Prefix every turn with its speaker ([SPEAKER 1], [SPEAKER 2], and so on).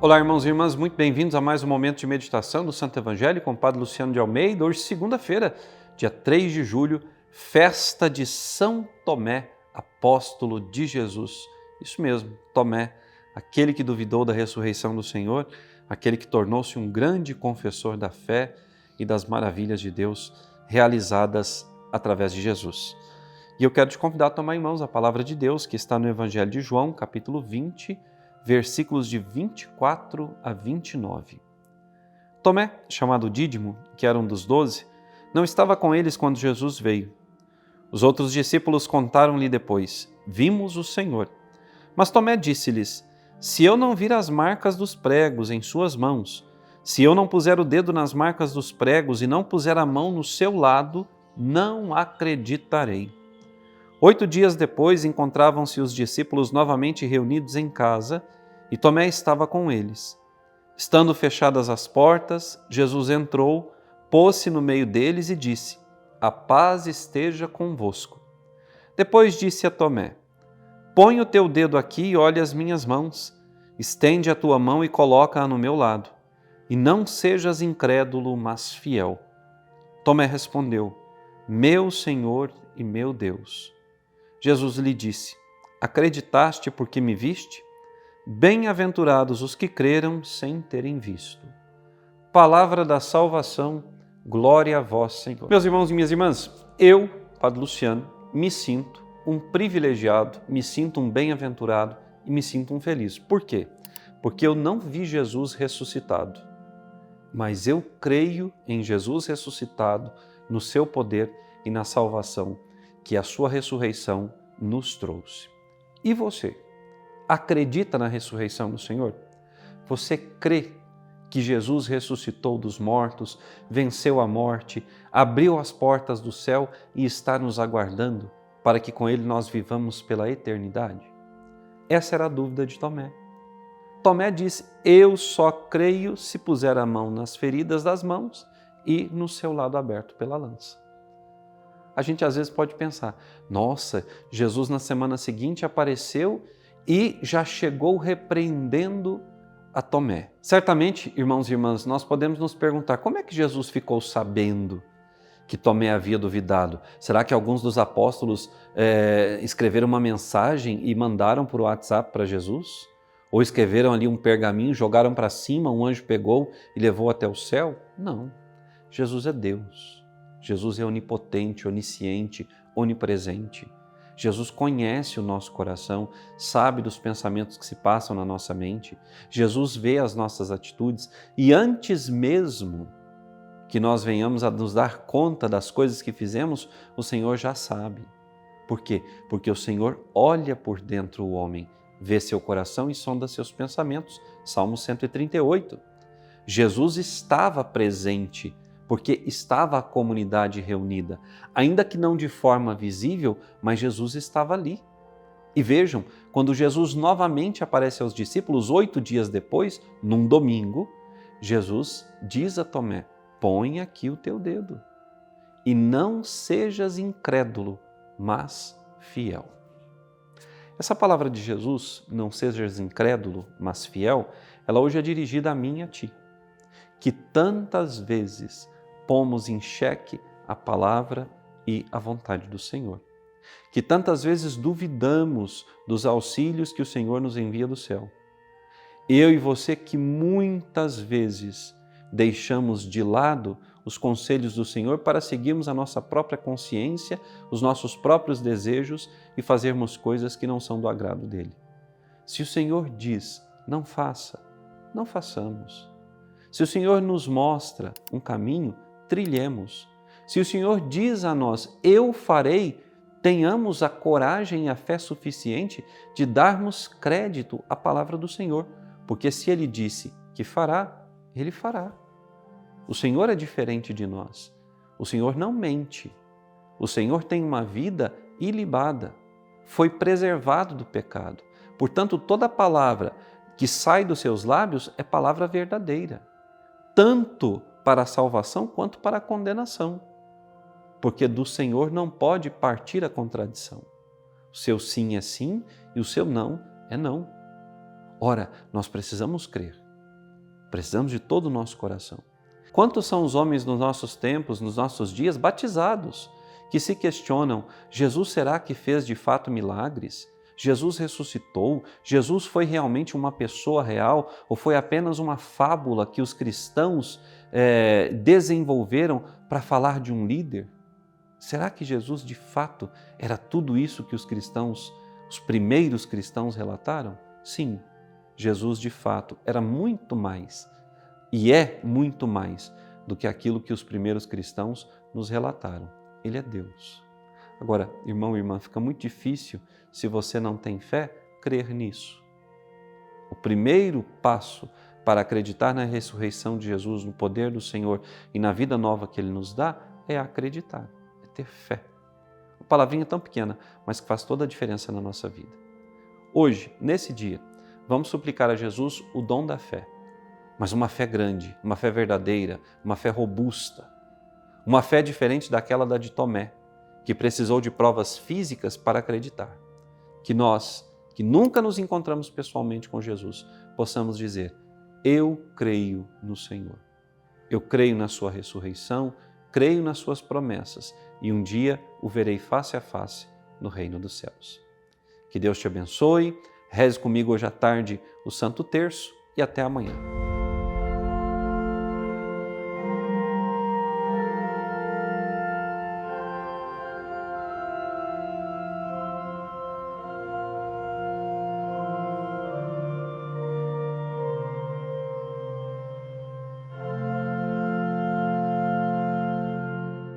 [SPEAKER 1] Olá, irmãos e irmãs, muito bem-vindos a mais um momento de meditação do Santo Evangelho com o Padre Luciano de Almeida. Hoje, segunda-feira, dia 3 de julho, festa de São Tomé, apóstolo de Jesus. Isso mesmo, Tomé, aquele que duvidou da ressurreição do Senhor, aquele que tornou-se um grande confessor da fé e das maravilhas de Deus realizadas através de Jesus. E eu quero te convidar a tomar em mãos a palavra de Deus que está no Evangelho de João, capítulo 20, versículos de 24 a 29. Tomé, chamado Dídimo, que era um dos 12, não estava com eles quando Jesus veio. Os outros discípulos contaram-lhe depois: vimos o Senhor. Mas Tomé disse-lhes: se eu não vir as marcas dos pregos em suas mãos, se eu não puser o dedo nas marcas dos pregos e não puser a mão no seu lado, não acreditarei. 8 dias depois encontravam-se os discípulos novamente reunidos em casa e Tomé estava com eles. Estando fechadas as portas, Jesus entrou, pôs-se no meio deles e disse: a paz esteja convosco. Depois disse a Tomé: põe o teu dedo aqui e olha as minhas mãos. Estende a tua mão e coloca-a no meu lado. E não sejas incrédulo, mas fiel. Tomé respondeu: meu Senhor e meu Deus. Jesus lhe disse: acreditaste porque me viste? Bem-aventurados os que creram sem terem visto. Palavra da salvação, glória a vós, Senhor. Meus irmãos e minhas irmãs, eu, Padre Luciano, me sinto um privilegiado, me sinto um bem-aventurado e me sinto um feliz. Por quê? Porque eu não vi Jesus ressuscitado, mas eu creio em Jesus ressuscitado, no seu poder e na salvação que a sua ressurreição nos trouxe. E você? Acredita na ressurreição do Senhor? Você crê que Jesus ressuscitou dos mortos, venceu a morte, abriu as portas do céu e está nos aguardando para que com Ele nós vivamos pela eternidade? Essa era a dúvida de Tomé. Tomé disse: eu só creio se puser a mão nas feridas das mãos e no seu lado aberto pela lança. A gente às vezes pode pensar: nossa, Jesus na semana seguinte apareceu e já chegou repreendendo a Tomé. Certamente, irmãos e irmãs, nós podemos nos perguntar: como é que Jesus ficou sabendo que Tomé havia duvidado? Será que alguns dos apóstolos escreveram uma mensagem e mandaram por WhatsApp para Jesus? Ou escreveram ali um pergaminho, jogaram para cima, um anjo pegou e levou até o céu? Não. Jesus é Deus. Jesus é onipotente, onisciente, onipresente. Jesus conhece o nosso coração, sabe dos pensamentos que se passam na nossa mente. Jesus vê as nossas atitudes e antes mesmo que nós venhamos a nos dar conta das coisas que fizemos, o Senhor já sabe. Por quê? Porque o Senhor olha por dentro o homem, vê seu coração e sonda seus pensamentos. Salmo 138. Jesus estava presente, porque estava a comunidade reunida, ainda que não de forma visível, mas Jesus estava ali. E vejam, quando Jesus novamente aparece aos discípulos, 8 dias depois, num domingo, Jesus diz a Tomé: põe aqui o teu dedo, e não sejas incrédulo, mas fiel. Essa palavra de Jesus, não sejas incrédulo, mas fiel, ela hoje é dirigida a mim e a ti, que tantas vezes pomos em xeque a palavra e a vontade do Senhor, que tantas vezes duvidamos dos auxílios que o Senhor nos envia do céu. Eu e você que muitas vezes deixamos de lado os conselhos do Senhor para seguirmos a nossa própria consciência, os nossos próprios desejos e fazermos coisas que não são do agrado dele. Se o Senhor diz: não faça, não façamos. Se o Senhor nos mostra um caminho, trilhemos. Se o Senhor diz a nós: eu farei, tenhamos a coragem e a fé suficiente de darmos crédito à palavra do Senhor, porque se Ele disse que fará, Ele fará. O Senhor é diferente de nós. O Senhor não mente. O Senhor tem uma vida ilibada. Foi preservado do pecado. Portanto, toda palavra que sai dos seus lábios é palavra verdadeira, tanto para a salvação quanto para a condenação, porque do Senhor não pode partir a contradição. O seu sim é sim e o seu não é não. Ora, nós precisamos crer precisamos de todo o nosso coração. Quantos são os homens nos nossos tempos, nos nossos dias, batizados, que se questionam: Jesus será que fez de fato milagres? Jesus ressuscitou? Jesus foi realmente uma pessoa real ou foi apenas uma fábula que os cristãos desenvolveram para falar de um líder? Será que Jesus de fato era tudo isso que os cristãos, os primeiros cristãos relataram? Sim, Jesus de fato era muito mais e é muito mais do que aquilo que os primeiros cristãos nos relataram. Ele é Deus. Agora, irmão e irmã, fica muito difícil, se você não tem fé, crer nisso. O primeiro passo para acreditar na ressurreição de Jesus, no poder do Senhor e na vida nova que Ele nos dá, é acreditar, é ter fé. Uma palavrinha tão pequena, mas que faz toda a diferença na nossa vida. Hoje, nesse dia, vamos suplicar a Jesus o dom da fé, mas uma fé grande, uma fé verdadeira, uma fé robusta, uma fé diferente daquela da de Tomé, que precisou de provas físicas para acreditar. Que nós, que nunca nos encontramos pessoalmente com Jesus, possamos dizer: eu creio no Senhor. Eu creio na sua ressurreição, creio nas suas promessas e um dia o verei face a face no reino dos céus. Que Deus te abençoe, reze comigo hoje à tarde o Santo Terço e até amanhã.